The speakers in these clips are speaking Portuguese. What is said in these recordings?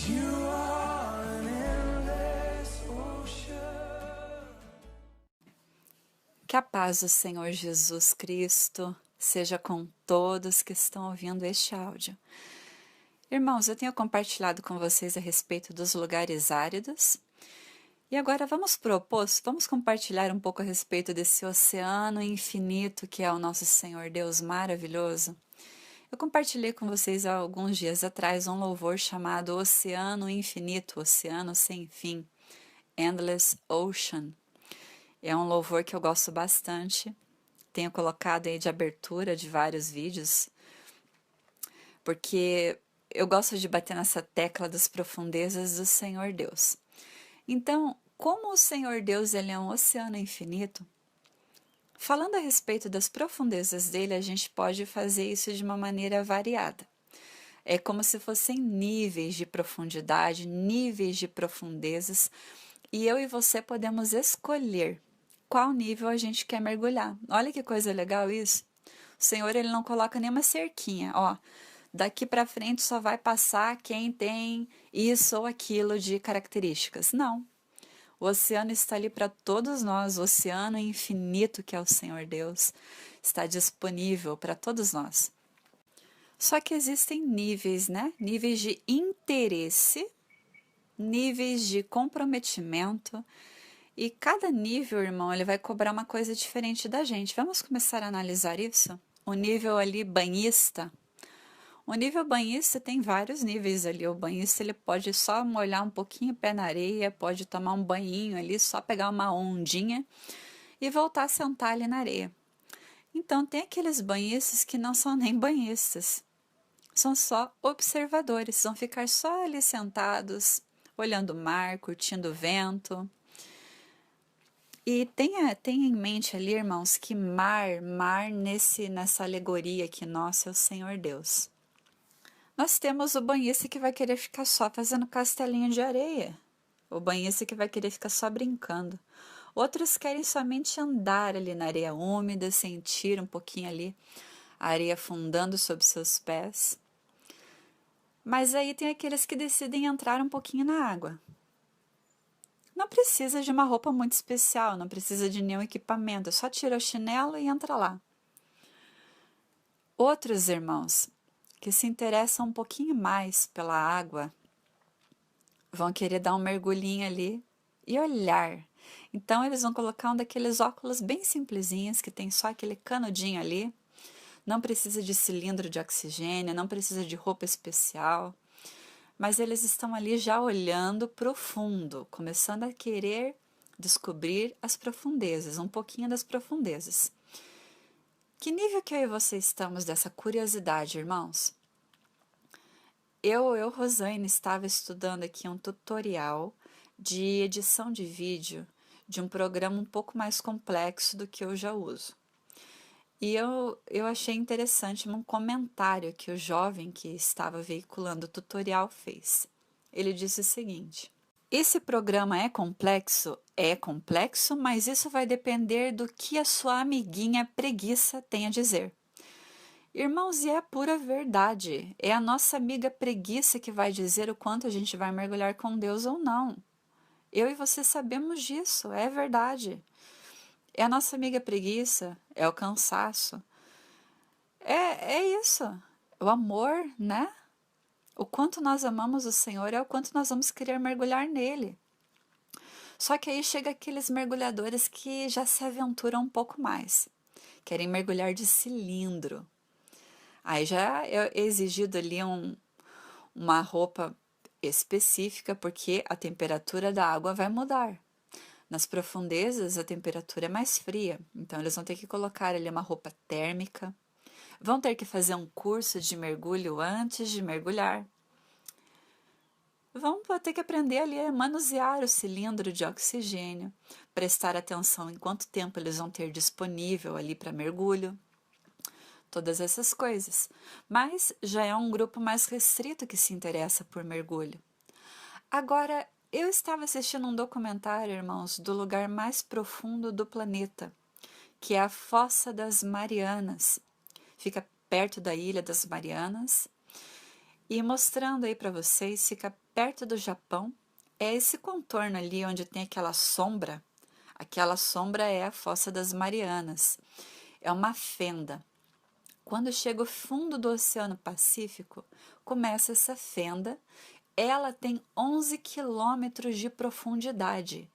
You are an endless ocean. Que a paz do Senhor Jesus Cristo seja com todos que estão ouvindo este áudio. Irmãos, eu tenho compartilhado com vocês a respeito dos lugares áridos. E agora vamos compartilhar um pouco a respeito desse oceano infinito que é o nosso Senhor Deus maravilhoso. Eu compartilhei com vocês há alguns dias atrás um louvor chamado Oceano Infinito, Oceano Sem Fim, Endless Ocean. É um louvor que eu gosto bastante, tenho colocado aí de abertura de vários vídeos, porque eu gosto de bater nessa tecla das profundezas do Senhor Deus. Então, como o Senhor Deus ele é um oceano infinito, falando a respeito das profundezas dele, a gente pode fazer isso de uma maneira variada. É como se fossem níveis de profundidade, níveis de profundezas, e eu e você podemos escolher qual nível a gente quer mergulhar. Olha que coisa legal isso. O Senhor ele não coloca nenhuma cerquinha, ó. Daqui para frente só vai passar quem tem isso ou aquilo de características. Não. O oceano está ali para todos nós, o oceano infinito que é o Senhor Deus, está disponível para todos nós. Só que existem níveis, né? Níveis de interesse, níveis de comprometimento, e cada nível, irmão, ele vai cobrar uma coisa diferente da gente. Vamos começar a analisar isso? O nível ali banhista. O nível banhista tem vários níveis ali. O banhista ele pode só molhar um pouquinho o pé na areia, pode tomar um banhinho ali, só pegar uma ondinha e voltar a sentar ali na areia. Então tem aqueles banhistas que não são nem banhistas, são só observadores, vão ficar só ali sentados, olhando o mar, curtindo o vento. E tenha em mente ali, irmãos, que mar nessa alegoria que nossa é o Senhor Deus. Nós temos o banhista que vai querer ficar só fazendo castelinho de areia. O banhista que vai querer ficar só brincando. Outros querem somente andar ali na areia úmida, sentir um pouquinho ali a areia afundando sob seus pés. Mas aí tem aqueles que decidem entrar um pouquinho na água. Não precisa de uma roupa muito especial, não precisa de nenhum equipamento, só tira o chinelo e entra lá. Outros irmãos que se interessam um pouquinho mais pela água vão querer dar um mergulhinho ali e olhar. Então eles vão colocar um daqueles óculos bem simplesinhos que tem só aquele canudinho ali. Não precisa de cilindro de oxigênio, não precisa de roupa especial. Mas eles estão ali já olhando para o fundo, começando a querer descobrir as profundezas, um pouquinho das profundezas. Que nível que eu e você estamos dessa curiosidade, irmãos? Rosane, estava estudando aqui um tutorial de edição de vídeo de um programa um pouco mais complexo do que eu já uso. E eu achei interessante um comentário que o jovem que estava veiculando o tutorial fez. Ele disse o seguinte: esse programa é complexo? É complexo, mas isso vai depender do que a sua amiguinha preguiça tem a dizer. Irmãos, e é a pura verdade. É a nossa amiga preguiça que vai dizer o quanto a gente vai mergulhar com Deus ou não. Eu e você sabemos disso, é verdade. É a nossa amiga preguiça, é o cansaço. É isso. O amor, né? O quanto nós amamos o Senhor é o quanto nós vamos querer mergulhar nele. Só que aí chega aqueles mergulhadores que já se aventuram um pouco mais. Querem mergulhar de cilindro. Aí já é exigido ali uma roupa específica, porque a temperatura da água vai mudar. Nas profundezas, a temperatura é mais fria, então eles vão ter que colocar ali uma roupa térmica, vão ter que fazer um curso de mergulho antes de mergulhar, vão ter que aprender ali a manusear o cilindro de oxigênio, prestar atenção em quanto tempo eles vão ter disponível ali para mergulho, todas essas coisas. Mas já é um grupo mais restrito que se interessa por mergulho. Agora, eu estava assistindo um documentário, irmãos, do lugar mais profundo do planeta, que é a Fossa das Marianas. Fica perto da Ilha das Marianas. E mostrando aí para vocês, fica perto do Japão. É esse contorno ali onde tem aquela sombra. Aquela sombra é a Fossa das Marianas. É uma fenda. Quando chega o fundo do Oceano Pacífico, começa essa fenda. Ela tem 11 quilômetros de profundidade.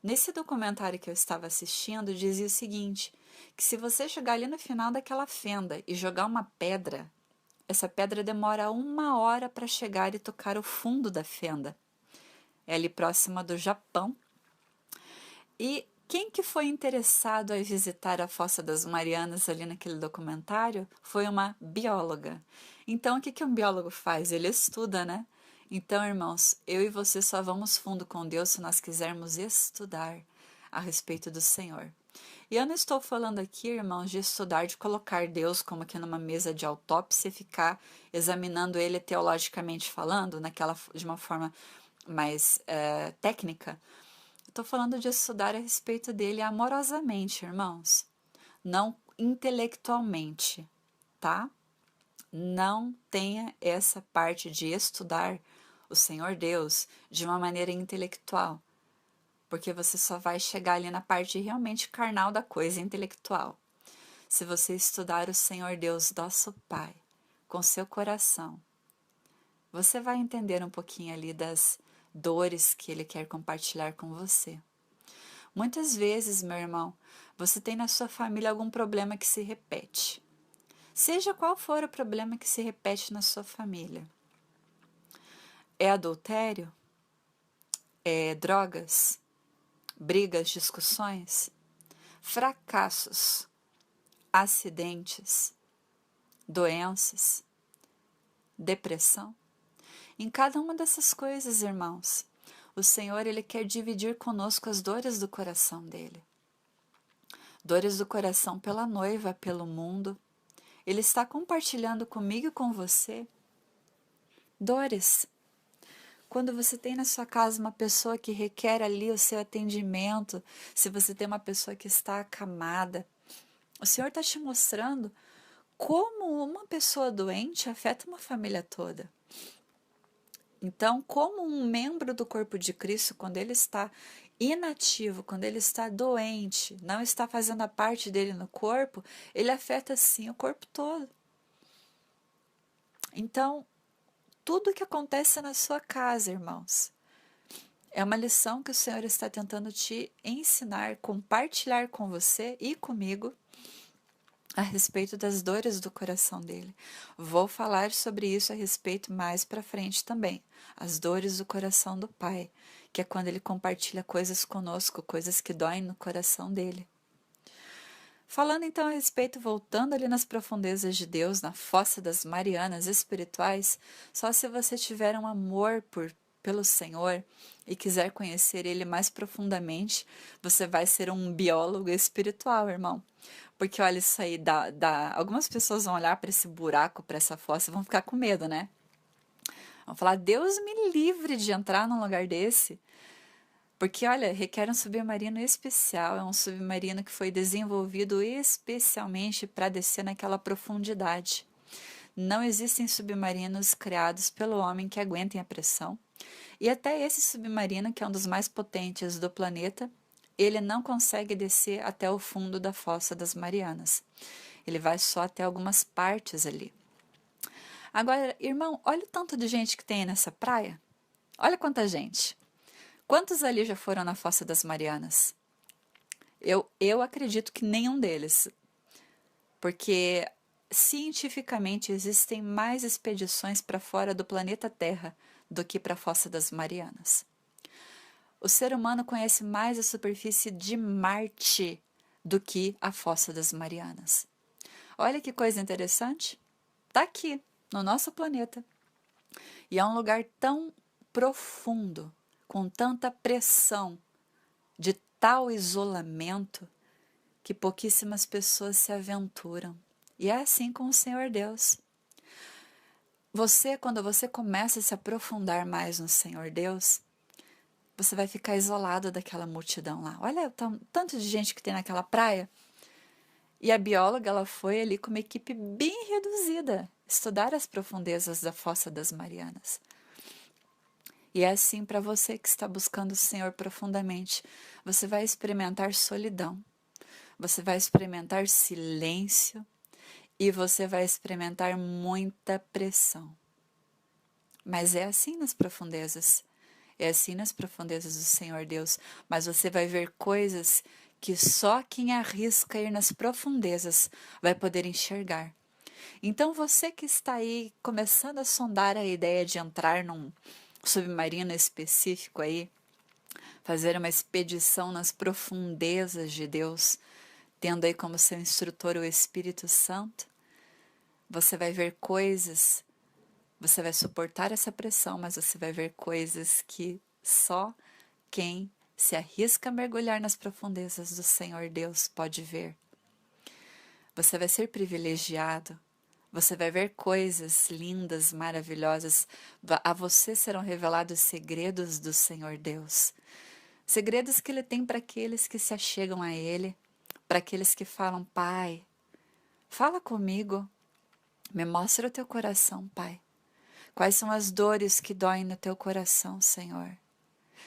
Nesse documentário que eu estava assistindo, dizia o seguinte, que se você chegar ali no final daquela fenda e jogar uma pedra, essa pedra demora 1 hora para chegar e tocar o fundo da fenda. É ali próxima do Japão. E quem que foi interessado a visitar a Fossa das Marianas ali naquele documentário foi uma bióloga. Então, o que que um biólogo faz? Ele estuda, né? Então, irmãos, eu e você só vamos fundo com Deus se nós quisermos estudar a respeito do Senhor. E eu não estou falando aqui, irmãos, de estudar, de colocar Deus como aqui numa mesa de autópsia e ficar examinando ele teologicamente falando, de uma forma mais técnica. Estou falando de estudar a respeito dele amorosamente, irmãos, não intelectualmente, tá? Não tenha essa parte de estudar o Senhor Deus de uma maneira intelectual, porque você só vai chegar ali na parte realmente carnal da coisa, intelectual. Se você estudar o Senhor Deus, nosso Pai, com seu coração, você vai entender um pouquinho ali das dores que Ele quer compartilhar com você. Muitas vezes, meu irmão, você tem na sua família algum problema que se repete. Seja qual for o problema que se repete na sua família. É adultério? É drogas? Brigas, discussões? Fracassos? Acidentes? Doenças? Depressão? Em cada uma dessas coisas, irmãos, o Senhor ele quer dividir conosco as dores do coração dele. Dores do coração pela noiva, pelo mundo. Ele está compartilhando comigo e com você dores. Quando você tem na sua casa uma pessoa que requer ali o seu atendimento, se você tem uma pessoa que está acamada, o Senhor está te mostrando como uma pessoa doente afeta uma família toda. Então, como um membro do corpo de Cristo, quando ele está inativo, quando ele está doente, não está fazendo a parte dele no corpo, ele afeta sim o corpo todo. Então, tudo que acontece na sua casa, irmãos, é uma lição que o Senhor está tentando te ensinar, compartilhar com você e comigo a respeito das dores do coração dele. Vou falar sobre isso a respeito mais para frente também. As dores do coração do Pai, que é quando ele compartilha coisas conosco, coisas que doem no coração dele. Falando então a respeito, voltando ali nas profundezas de Deus, na Fossa das Marianas espirituais, só se você tiver um amor pelo Senhor e quiser conhecer Ele mais profundamente, você vai ser um biólogo espiritual, irmão. Porque olha isso aí, algumas pessoas vão olhar para esse buraco, para essa fossa e vão ficar com medo, né? Vão falar, Deus me livre de entrar num lugar desse. Porque, olha, requer um submarino especial, é um submarino que foi desenvolvido especialmente para descer naquela profundidade. Não existem submarinos criados pelo homem que aguentem a pressão. E até esse submarino, que é um dos mais potentes do planeta, ele não consegue descer até o fundo da Fossa das Marianas. Ele vai só até algumas partes ali. Agora, irmão, olha o tanto de gente que tem nessa praia. Olha quanta gente. Quantos ali já foram na Fossa das Marianas? Eu acredito que nenhum deles. Porque cientificamente existem mais expedições para fora do planeta Terra do que para a Fossa das Marianas. O ser humano conhece mais a superfície de Marte do que a Fossa das Marianas. Olha que coisa interessante. Está aqui, no nosso planeta. E é um lugar tão profundo, com tanta pressão, de tal isolamento, que pouquíssimas pessoas se aventuram. E é assim com o Senhor Deus. Quando você começa a se aprofundar mais no Senhor Deus, você vai ficar isolado daquela multidão lá. Olha o tanto de gente que tem naquela praia. E a bióloga, ela foi ali com uma equipe bem reduzida. estudar as profundezas da Fossa das Marianas. E é assim para você que está buscando o Senhor profundamente. Você vai experimentar solidão, você vai experimentar silêncio e você vai experimentar muita pressão. Mas é assim nas profundezas. É assim nas profundezas do Senhor Deus. Mas você vai ver coisas que só quem arrisca ir nas profundezas vai poder enxergar. Então você que está aí começando a sondar a ideia de entrar num submarino específico aí, fazer uma expedição nas profundezas de Deus, tendo aí como seu instrutor o Espírito Santo, você vai ver coisas. Você vai suportar essa pressão, mas você vai ver coisas que só quem se arrisca a mergulhar nas profundezas do Senhor Deus pode ver. Você vai ser privilegiado. Você vai ver coisas lindas, maravilhosas. A você serão revelados segredos do Senhor Deus. Segredos que Ele tem para aqueles que se achegam a Ele, para aqueles que falam: Pai, fala comigo, me mostra o teu coração, Pai. Quais são as dores que doem no teu coração, Senhor?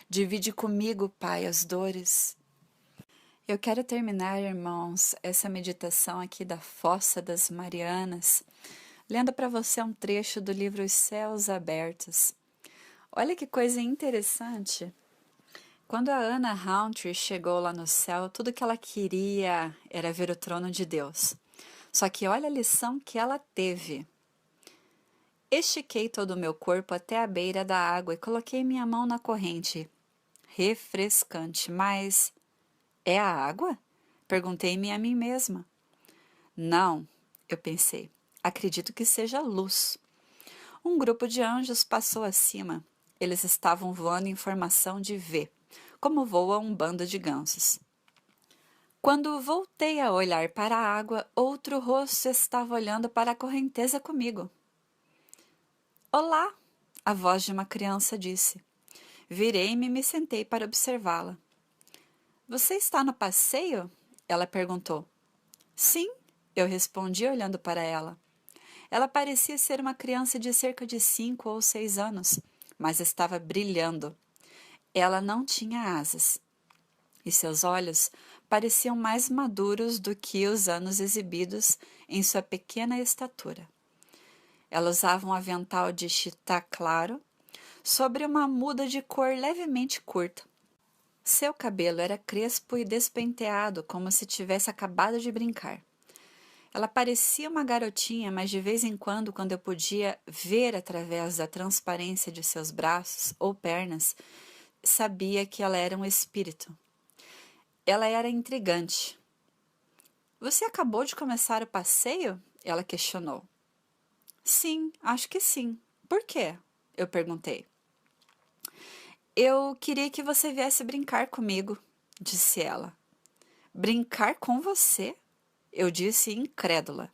Divide comigo, Pai, as dores. Eu quero terminar, irmãos, essa meditação aqui da Fossa das Marianas, lendo para você um trecho do livro Os Céus Abertos. Olha que coisa interessante. Quando a Hannah Rountree chegou lá no céu, tudo que ela queria era ver o trono de Deus. Só que olha a lição que ela teve. Estiquei todo o meu corpo até a beira da água e coloquei minha mão na corrente. Refrescante, mas... É a água? Perguntei-me a mim mesma. Não, eu pensei. Acredito que seja luz. Um grupo de anjos passou acima. Eles estavam voando em formação de V, como voa um bando de gansos. Quando voltei a olhar para a água, outro rosto estava olhando para a correnteza comigo. Olá, a voz de uma criança disse. Virei-me e me sentei para observá-la. Você está no passeio? Ela perguntou. Sim, eu respondi olhando para ela. Ela parecia ser uma criança de cerca de 5 ou 6 anos, mas estava brilhando. Ela não tinha asas, e seus olhos pareciam mais maduros do que os anos exibidos em sua pequena estatura. Ela usava um avental de chitá claro sobre uma muda de cor levemente curta. Seu cabelo era crespo e despenteado, como se tivesse acabado de brincar. Ela parecia uma garotinha, mas de vez em quando eu podia ver através da transparência de seus braços ou pernas, sabia que ela era um espírito. Ela era intrigante. Você acabou de começar o passeio? Ela questionou. Sim, acho que sim. Por quê? Eu perguntei. Eu queria que você viesse brincar comigo, disse ela. Brincar com você? Eu disse incrédula.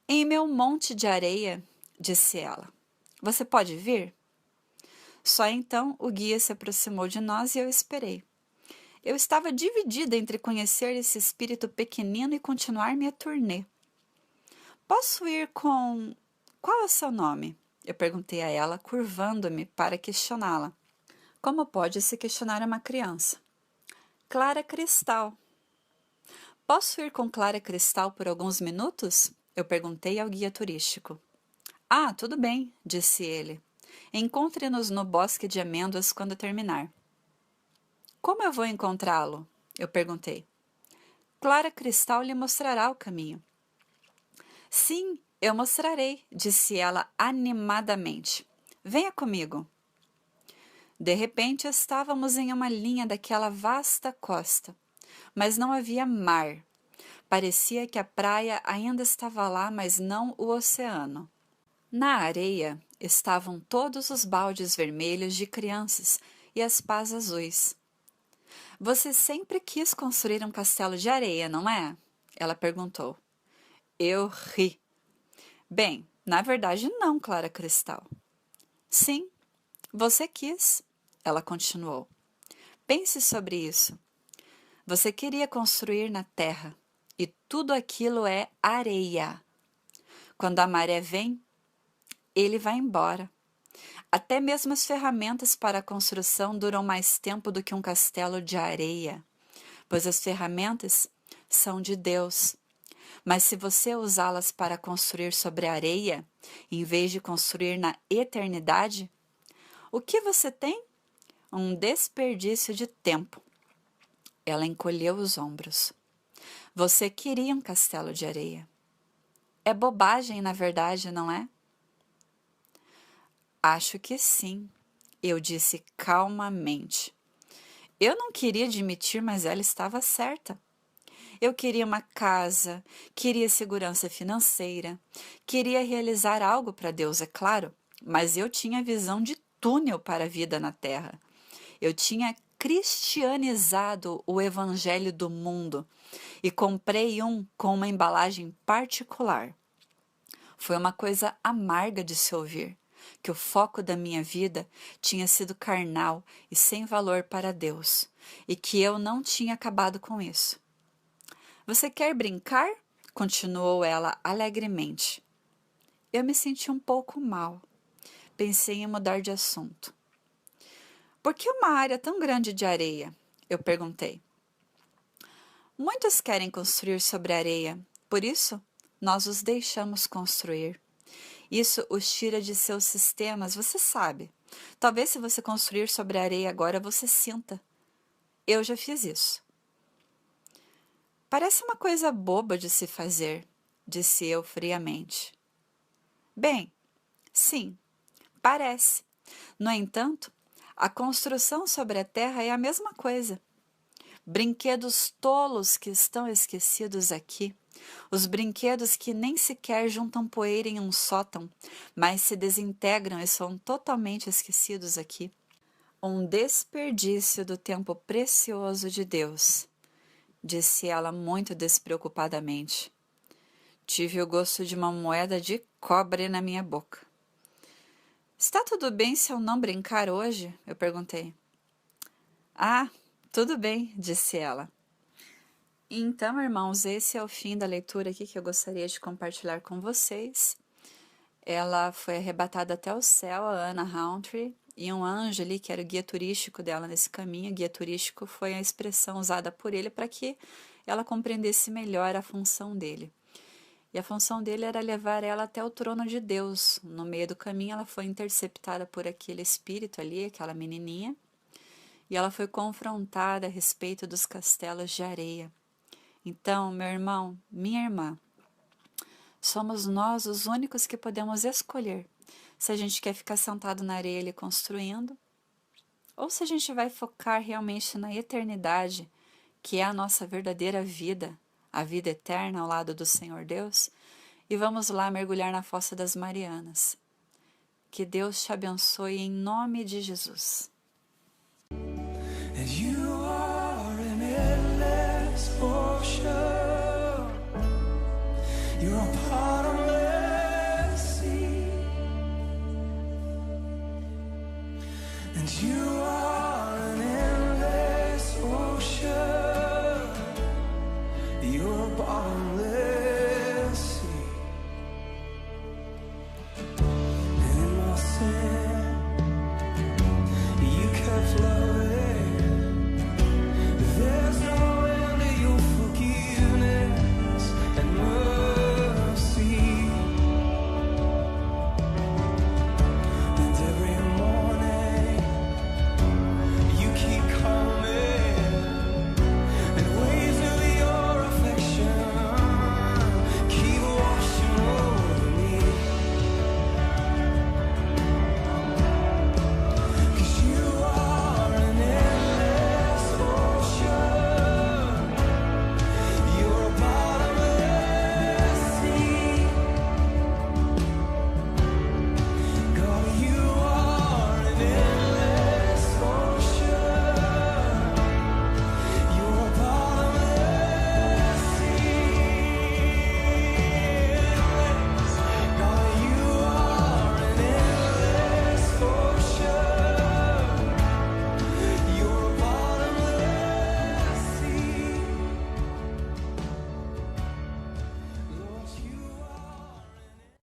Em meu monte de areia, disse ela. Você pode vir? Só então o guia se aproximou de nós e eu esperei. Eu estava dividida entre conhecer esse espírito pequenino e continuar minha turnê. Posso ir com... Qual é o seu nome? Eu perguntei a ela, curvando-me para questioná-la. Como pode se questionar uma criança? Clara Cristal. Posso ir com Clara Cristal por alguns minutos? Eu perguntei ao guia turístico. Ah, tudo bem, disse ele. Encontre-nos no bosque de amêndoas quando terminar. Como eu vou encontrá-lo? Eu perguntei. Clara Cristal lhe mostrará o caminho. Sim, eu mostrarei, disse ela animadamente. Venha comigo. De repente estávamos em uma linha daquela vasta costa, mas não havia mar. Parecia que a praia ainda estava lá, mas não o oceano. Na areia estavam todos os baldes vermelhos de crianças e as pás azuis. Você sempre quis construir um castelo de areia, não é? Ela perguntou. Eu ri. Bem, na verdade não, Clara Cristal. Sim, você quis, ela continuou. Pense sobre isso. Você queria construir na terra, e tudo aquilo é areia. Quando a maré vem, ele vai embora. Até mesmo as ferramentas para a construção duram mais tempo do que um castelo de areia, pois as ferramentas são de Deus. Mas se você usá-las para construir sobre a areia, em vez de construir na eternidade, o que você tem? Um desperdício de tempo. Ela encolheu os ombros. Você queria um castelo de areia. É bobagem, na verdade, não é? Acho que sim, eu disse calmamente. Eu não queria admitir, mas ela estava certa. Eu queria uma casa, queria segurança financeira, queria realizar algo para Deus, é claro, mas eu tinha visão de túnel para a vida na Terra. Eu tinha cristianizado o evangelho do mundo e comprei um com uma embalagem particular. Foi uma coisa amarga de se ouvir, que o foco da minha vida tinha sido carnal e sem valor para Deus, e que eu não tinha acabado com isso. Você quer brincar? Continuou ela alegremente. Eu me senti um pouco mal. Pensei em mudar de assunto. Por que uma área tão grande de areia? Eu perguntei. Muitos querem construir sobre a areia, por isso nós os deixamos construir. Isso os tira de seus sistemas, você sabe. Talvez se você construir sobre a areia agora você sinta. Eu já fiz isso. Parece uma coisa boba de se fazer, disse eu friamente. Bem, sim, parece. No entanto, a construção sobre a terra é a mesma coisa. Brinquedos tolos que estão esquecidos aqui. Os brinquedos que nem sequer juntam poeira em um sótão, mas se desintegram e são totalmente esquecidos aqui. Um desperdício do tempo precioso de Deus, disse ela muito despreocupadamente. Tive o gosto de uma moeda de cobre na minha boca. Está tudo bem se eu não brincar hoje? Eu perguntei. Ah, tudo bem, disse ela. Então, irmãos, esse é o fim da leitura aqui que eu gostaria de compartilhar com vocês. Ela foi arrebatada até o céu, a Anna Rountree, e um anjo ali, que era o guia turístico dela nesse caminho. O guia turístico foi a expressão usada por ele para que ela compreendesse melhor a função dele. E a função dele era levar ela até o trono de Deus. No meio do caminho, ela foi interceptada por aquele espírito ali, aquela menininha, e ela foi confrontada a respeito dos castelos de areia. Então, meu irmão, minha irmã, somos nós os únicos que podemos escolher se a gente quer ficar sentado na areia ali construindo, ou se a gente vai focar realmente na eternidade, que é a nossa verdadeira vida, a vida eterna ao lado do Senhor Deus, e vamos lá mergulhar na Fossa das Marianas. Que Deus te abençoe em nome de Jesus. And you are an endless ocean. You're a bottomless sea. And you are an endless ocean. You're a bottomless sea. And in my sin, you kept loving.